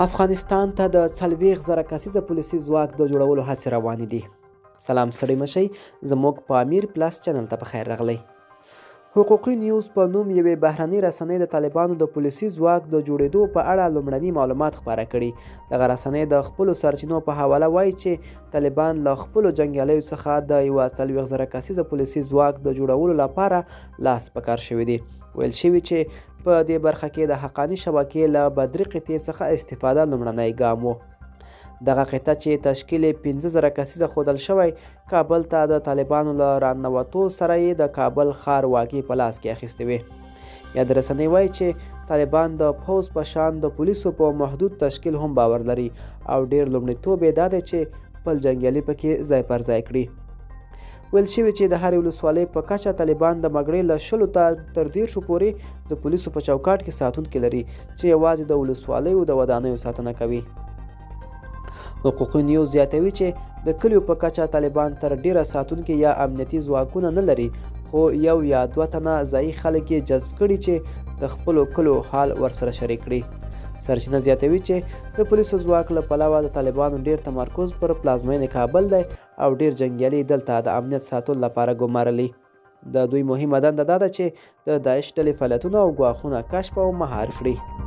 افغانستان ته د 40,000 کسیزه پولیسي ځواک د جوړولو هڅې روانې دي. سلام ستړي مشئ، زموږ په امیر پلس چینل ته پخیر راغلی. حقوقي نیوز په نوم یوې بهرنۍ رسنۍ د طالبانو د پولیسي ځواک د جوړېدو په اړه لومړني معلومات خپاره کړي. دغه رسنۍ د خپلو سرچینو په حواله وایي چې طالبان له خپلو جنګیالیو څخه د 40,000 کسیزه پولیسي ځواک د جوړولو لپاره لاس په کار شوي دي. ویل شوي چې په دې برخه کې د حقاني شبکې له بدري قطعې څخه استفاده لومړنی ګام و. دغه قطعه چې تشکیل یې 15,000 کسیزه ښودل شوی، کابل ته د طالبانو له راننوتو سره یې د کابل ښار واګې په لاس کې اخیستې وې. یاد رسنۍ وایي چې طالبان د پوځ په شان د پولیسو په محدود تشکیل هم باور لري او ډېر لومړیتوب یې دا دی چې خپل جنګیالي پکې ځای پر ځای کړي. ویل شوي چې د هرې ولسوالۍ په کچه طالبان د مګړۍ له 10 تر 30 پورې د پولیسو په چوکاټ کې ساتونکي لري چې یوازې د ولسوالیو د ودانیو ساتنه کوي. حقوقي نیوز زیاتوي چې د کلیو په کچه طالبان تر ډیره ساتونکي یا امنیتي ځواکونه نه لري، خو 1 یا 2 تنه ځایي خلک یې جذب کړي چې د خپلو کلیو حال ورسره شریک کړي. سرچینه زیاتوي چې د پولیسو ځواک له پلوه د طالبانو ډیر تمرکز پر پلازمینې کابل دی او ډیر جنګیالي دلته د امنیت ساتلو لپاره ګمارلي. د دوی مهمه دنده دا ده چې د داعش ډلې فعالیتونه او ګواښونه کشف او مهار کړي.